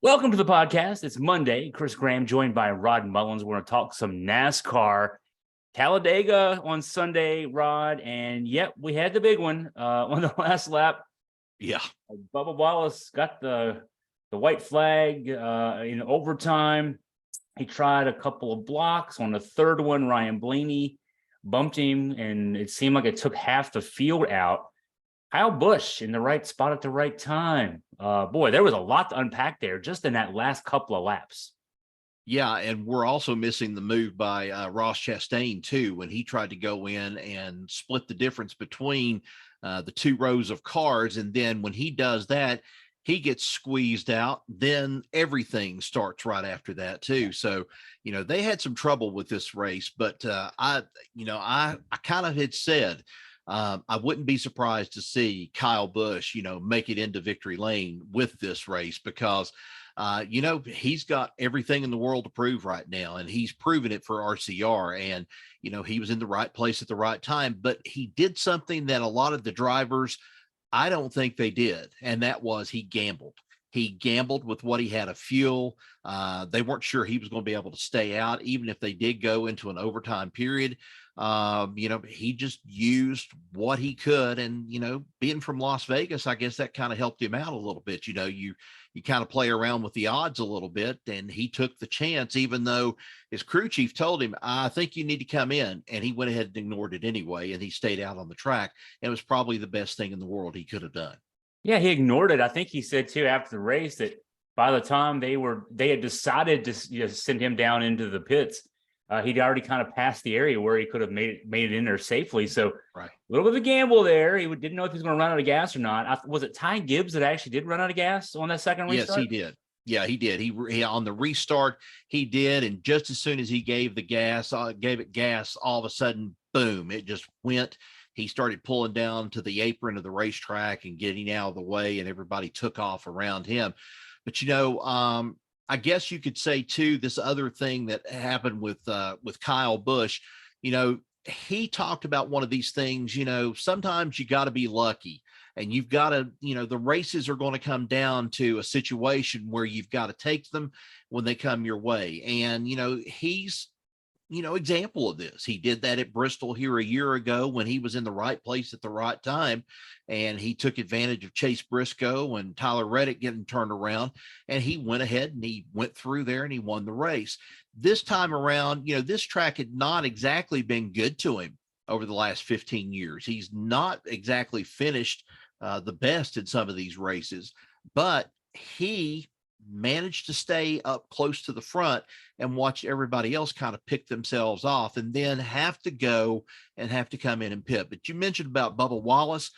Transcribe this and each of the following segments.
Welcome to the podcast. It's Monday. Chris Graham joined by Rod Mullins. We're going to talk some NASCAR. Talladega on Sunday, Rod. And yep, we had the big one on the last lap. Yeah. Bubba Wallace got the white flag in overtime. He tried a couple of blocks. On the third one, Ryan Blaney bumped him, and it seemed like it took half the field out. Kyle Busch in the right spot at the right time. Boy, there was a lot to unpack there just in that last couple of laps. Yeah, and we're also missing the move by Ross Chastain, too, when he tried to go in and split the difference between the two rows of cars. And then when he does that, he gets squeezed out. Then everything starts right after that, too. So, they had some trouble with this race. But I kind of had said, I wouldn't be surprised to see Kyle Busch, make it into victory lane with this race because, he's got everything in the world to prove right now, and he's proven it for RCR. And, he was in the right place at the right time, but he did something that a lot of the drivers, I don't think they did. And that was he gambled. He gambled with what he had of fuel. They weren't sure he was going to be able to stay out, even if they did go into an overtime period. He just used what he could. And, being from Las Vegas, I guess that kind of helped him out a little bit. You kind of play around with the odds a little bit, and he took the chance, even though his crew chief told him, I think you need to come in. And he went ahead and ignored it anyway. And he stayed out on the track. And it was probably the best thing in the world he could have done. Yeah, he ignored it. I think he said too after the race that by the time they had decided to send him down into the pits, he'd already kind of passed the area where he could have made it in there safely. So right. A little bit of a gamble there. He didn't know if he was going to run out of gas or not. Was it Ty Gibbs that actually did run out of gas on that second restart? Yes, he did. Yeah, he did. He on the restart, he did. And just as soon as he gave it gas, all of a sudden, boom, it just went. He started pulling down to the apron of the racetrack and getting out of the way, and everybody took off around him. But, I guess you could say too, this other thing that happened with Kyle Busch, he talked about one of these things, sometimes you got to be lucky, and you've got to, the races are going to come down to a situation where you've got to take them when they come your way. And, he's, example of this. He did that at Bristol here a year ago when he was in the right place at the right time. And he took advantage of Chase Briscoe and Tyler Reddick getting turned around. And he went ahead and he went through there and he won the race. This time around, this track had not exactly been good to him over the last 15 years. He's not exactly finished the best in some of these races, but he managed to stay up close to the front and watch everybody else kind of pick themselves off and then have to go and have to come in and pit. But you mentioned about Bubba Wallace,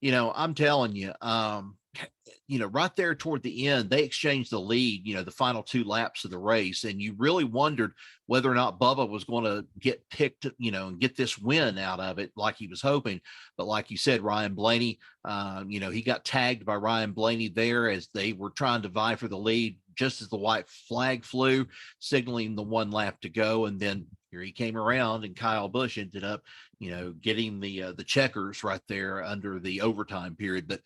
I'm telling you, right there toward the end, they exchanged the lead, the final two laps of the race. And you really wondered whether or not Bubba was going to get picked, and get this win out of it like he was hoping. But like you said, Ryan Blaney, he got tagged by Ryan Blaney there as they were trying to vie for the lead, just as the white flag flew, signaling the one lap to go. And then here he came around, and Kyle Busch ended up, getting the checkers right there under the overtime period. But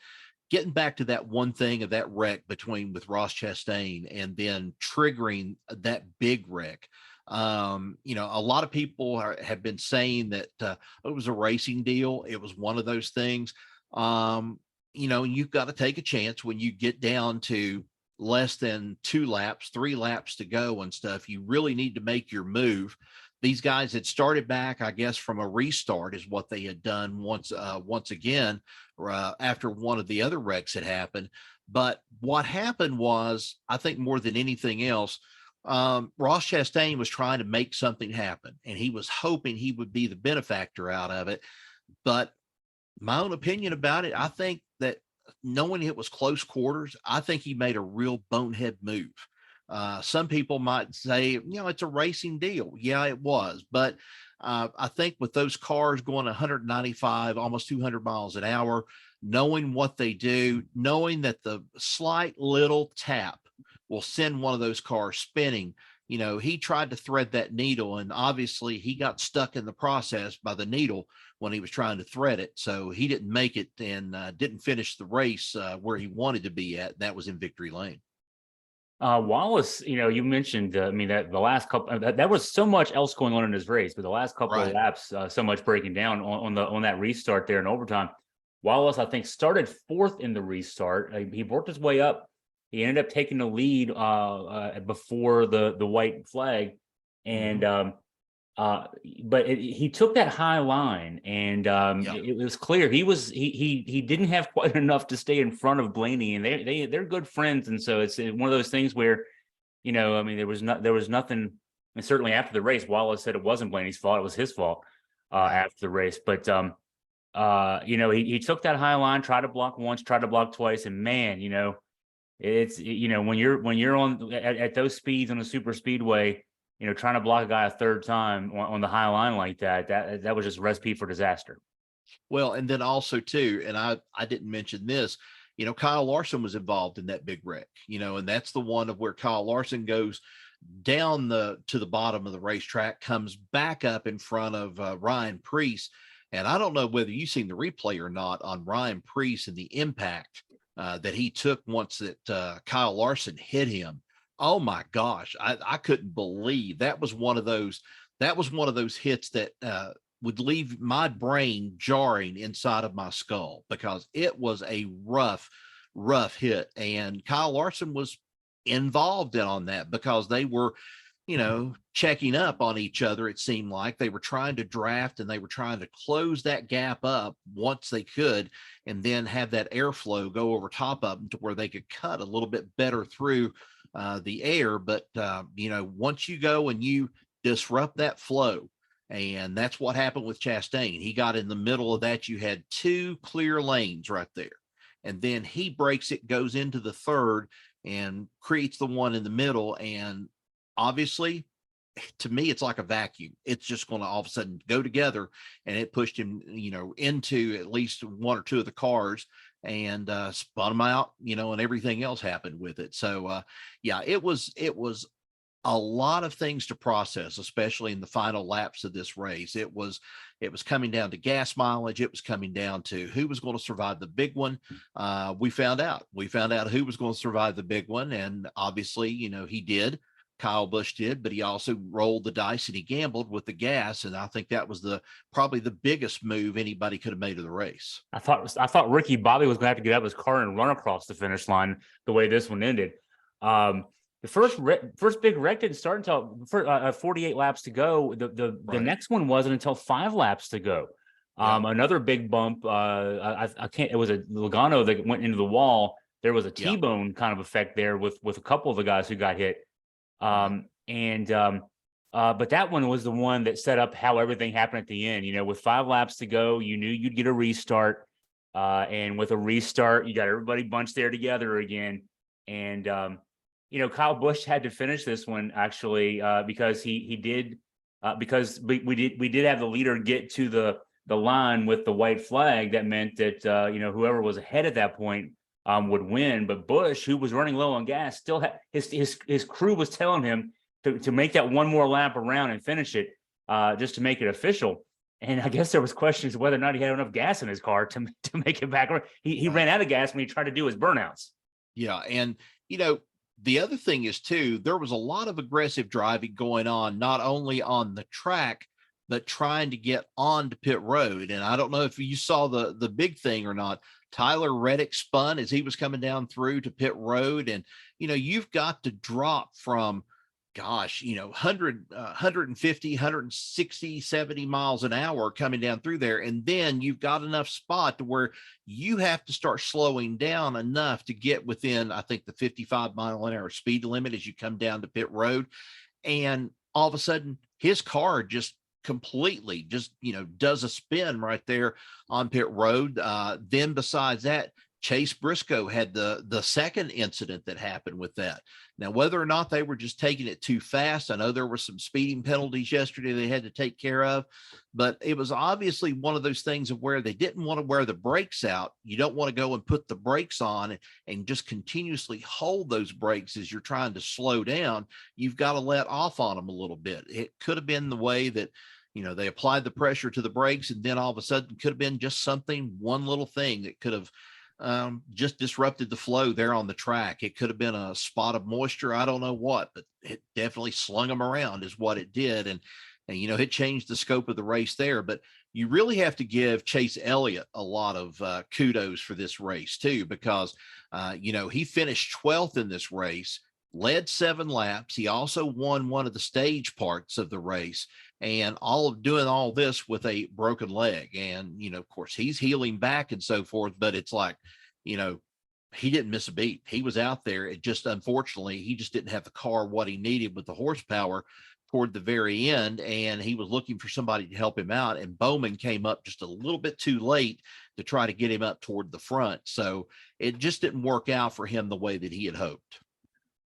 getting back to that one thing of that wreck with Ross Chastain and then triggering that big wreck. A lot of people have been saying that it was a racing deal. It was one of those things. You've got to take a chance when you get down to less than 3 laps to go and stuff. You really need to make your move. These guys had started back, I guess, from a restart is what they had done once again after one of the other wrecks had happened. But what happened was, I think more than anything else, Ross Chastain was trying to make something happen, and he was hoping he would be the benefactor out of it. But my own opinion about it, I think that knowing it was close quarters, I think he made a real bonehead move. Some people might say, it's a racing deal. Yeah, it was. But I think with those cars going 195, almost 200 miles an hour, knowing what they do, knowing that the slight little tap will send one of those cars spinning, he tried to thread that needle, and obviously he got stuck in the process by the needle when he was trying to thread it. So he didn't make it and didn't finish the race where he wanted to be at. That was in victory lane. Wallace, you mentioned, I mean, that the last couple, that was so much else going on in his race, but the last couple of Right. laps, so much breaking down on that restart there in overtime. Wallace, I think, started fourth in the restart. He worked his way up. He ended up taking the lead before the white flag, and Mhm. but he took that high line, and Yeah. it was clear he didn't have quite enough to stay in front of Blaney, and they're good friends, and so it's one of those things where, I mean, there was nothing, and certainly after the race, Wallace said it wasn't Blaney's fault, it was his fault Right. after the race, but he took that high line, tried to block once, tried to block twice, and man, it's when you're on at those speeds on a super speedway, trying to block a guy a third time on the high line like that was just a recipe for disaster. Well, and then also too, and I didn't mention this, Kyle Larson was involved in that big wreck, and that's the one of where Kyle Larson goes down to the bottom of the racetrack, comes back up in front of Ryan Preece. And I don't know whether you've seen the replay or not on Ryan Preece and the impact that he took once that Kyle Larson hit him. Oh my gosh, I couldn't believe that was one of those. That was one of those hits that would leave my brain jarring inside of my skull, because it was a rough hit. And Kyle Larson was involved in on that because they were, checking up on each other. It seemed like they were trying to draft and they were trying to close that gap up once they could, and then have that airflow go over top of them to where they could cut a little bit better through the air. But, once you go and you disrupt that flow, and that's what happened with Chastain. He got in the middle of that. You had two clear lanes right there. And then he breaks it, goes into the third, and creates the one in the middle. And obviously, to me, it's like a vacuum. It's just going to all of a sudden go together, and it pushed him, into at least one or two of the cars, and spun them out, and everything else happened with it. So, yeah, it was a lot of things to process, especially in the final laps of this race. It was coming down to gas mileage. It was coming down to who was going to survive the big one. We found out who was going to survive the big one. And obviously, he did. Kyle Busch did, but he also rolled the dice and he gambled with the gas. And I think that was probably the biggest move anybody could have made of the race. I thought Ricky Bobby was going to have to get out of his car and run across the finish line the way this one ended. The first big wreck didn't start until 48 laps to go. The Right. next one wasn't until 5 laps to go. Another big bump. I can't. It was a Logano that went into the wall. There was a T-bone kind of effect there with a couple of the guys who got hit. But that one was the one that set up how everything happened at the end. With 5 laps to go, you knew you'd get a restart. And with a restart, you got everybody bunched there together again. And Kyle Busch had to finish this one actually because he did because we did have the leader get to the line with the white flag. That meant that whoever was ahead at that point would win. But Busch, who was running low on gas, still had his crew was telling him to make that one more lap around and finish it just to make it official. And I guess there was questions whether or not he had enough gas in his car to make it back. He ran out of gas when he tried to do his burnouts. Yeah, and the other thing is too, there was a lot of aggressive driving going on, not only on the track, but trying to get onto pit road. And I don't know if you saw the big thing or not. Tyler Reddick spun as he was coming down through to pit road. And, you've got to drop from, 150, 160, 70 miles an hour coming down through there. And then you've got enough spot to where you have to start slowing down enough to get within, I think, the 55-mile-an-hour speed limit as you come down to pit road. And all of a sudden, his car just completely does a spin right there on pit road. Then besides that, Chase Briscoe had the second incident that happened with that. Now, whether or not they were just taking it too fast, I know there were some speeding penalties yesterday they had to take care of, but it was obviously one of those things of where they didn't want to wear the brakes out. You don't want to go and put the brakes on and just continuously hold those brakes as you're trying to slow down. You've got to let off on them a little bit. It could have been the way that they applied the pressure to the brakes, and then all of a sudden could have been just one little thing that could have just disrupted the flow there on the track. It could have been a spot of moisture. I don't know what, but it definitely slung them around is what it did. And, it changed the scope of the race there, but you really have to give Chase Elliott a lot of kudos for this race too, because, he finished 12th in this race, led 7 laps. He also won one of the stage parts of the race, and doing all this with a broken leg. And, of course he's healing back and so forth, but it's like, he didn't miss a beat. He was out there. It just, unfortunately, he just didn't have the car, what he needed with the horsepower toward the very end. And he was looking for somebody to help him out. And Bowman came up just a little bit too late to try to get him up toward the front. So it just didn't work out for him the way that he had hoped.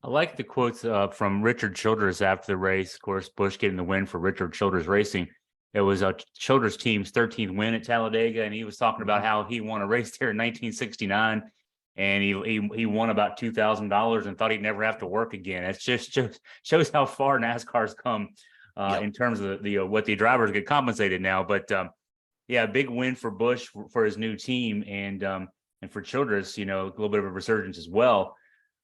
I like the quotes from Richard Childress after the race. Of course, Busch getting the win for Richard Childress Racing. It was Childress team's 13th win at Talladega, and he was talking about how he won a race there in 1969, and he won about $2,000 and thought he'd never have to work again. It just shows how far NASCAR's come in terms of the what the drivers get compensated now. But yeah, big win for Busch for his new team, and for Childress, a little bit of a resurgence as well.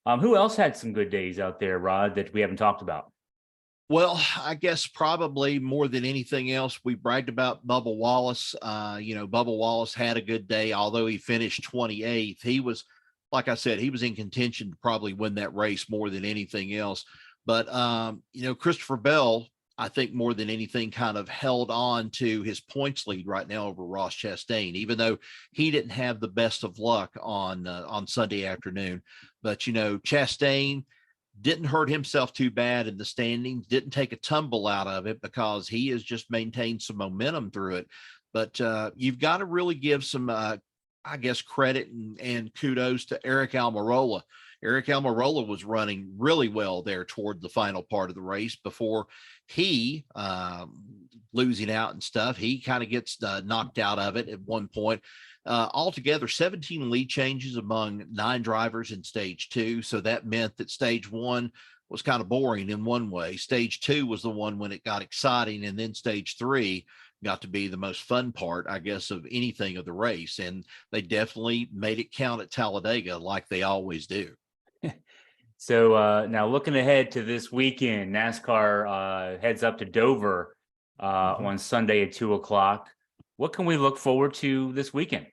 Who else had some good days out there, Rod, that we haven't talked about? Well, I guess probably more than anything else, we bragged about Bubba Wallace. Bubba Wallace had a good day, although he finished 28th. He was, like I said, he was in contention to probably win that race more than anything else. But, Christopher Bell, I think more than anything, kind of held on to his points lead right now over Ross Chastain, even though he didn't have the best of luck on Sunday afternoon. But, Chastain didn't hurt himself too bad in the standings, didn't take a tumble out of it because he has just maintained some momentum through it. But you've got to really give some, credit and kudos to Eric Almirola. Eric Almirola was running really well there toward the final part of the race before he losing out and stuff. He kind of gets knocked out of it at one point. Altogether, 17 lead changes among 9 drivers in stage 2. So that meant that stage 1 was kind of boring in one way. Stage 2 was the one when it got exciting. And then stage 3 got to be the most fun part, I guess, of anything of the race. And they definitely made it count at Talladega like they always do. So now looking ahead to this weekend, NASCAR heads up to Dover on Sunday at 2:00. What can we look forward to this weekend?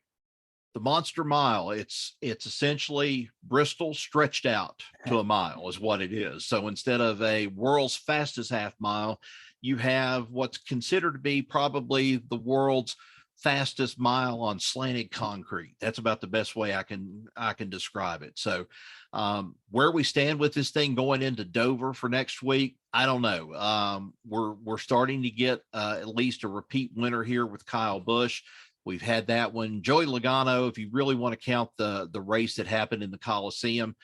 The Monster Mile. It's essentially Bristol stretched out to a mile is what it is. So instead of a world's fastest half mile, you have what's considered to be probably the world's fastest mile on slanted concrete. That's about the best way I can describe it. So where we stand with this thing going into Dover for next week, I don't know. We're starting to get at least a repeat winner here with Kyle Busch. We've had that one. Joey Logano, if you really want to count the race that happened in the Coliseum,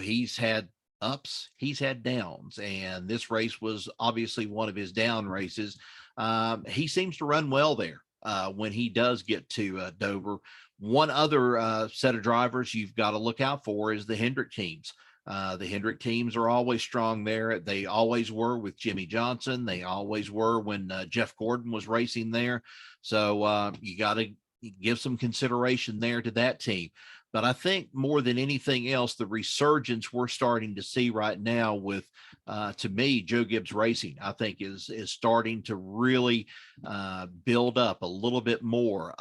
he's had ups, he's had downs, and this race was obviously one of his down races. He seems to run well there when he does get to Dover. One other set of drivers you've got to look out for is the Hendrick teams. The Hendrick teams are always strong there. They always were with Jimmy Johnson. They always were when Jeff Gordon was racing there. So you got to give some consideration there to that team. But I think more than anything else, the resurgence we're starting to see right now with, to me, Joe Gibbs Racing, I think is starting to really build up a little bit more.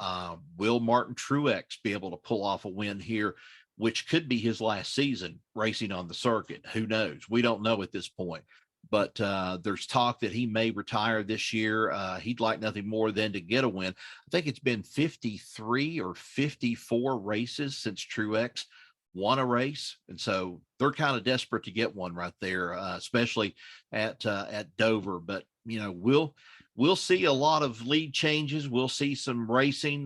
Will Martin Truex be able to pull off a win here, which could be his last season racing on the circuit? Who knows? We don't know at this point. But there's talk that he may retire this year. He'd like nothing more than to get a win. I think it's been 53 or 54 races since Truex won a race. And so they're kind of desperate to get one right there, especially at Dover. But, we'll see a lot of lead changes. We'll see some racing.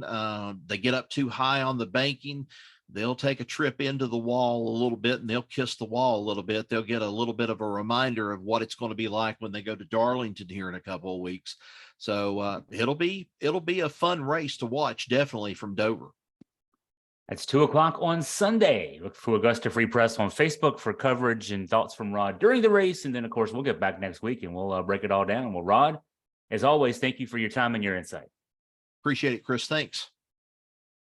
They get up too high on the banking, they'll take a trip into the wall a little bit and they'll kiss the wall a little bit. They'll get a little bit of a reminder of what it's going to be like when they go to Darlington here in a couple of weeks. So it'll be a fun race to watch, definitely, from Dover. That's 2:00 on Sunday. Look for Augusta Free Press on Facebook for coverage and thoughts from Rod during the race. And then, of course, we'll get back next week and we'll break it all down. Well, Rod, as always, thank you for your time and your insight. Appreciate it, Chris. Thanks.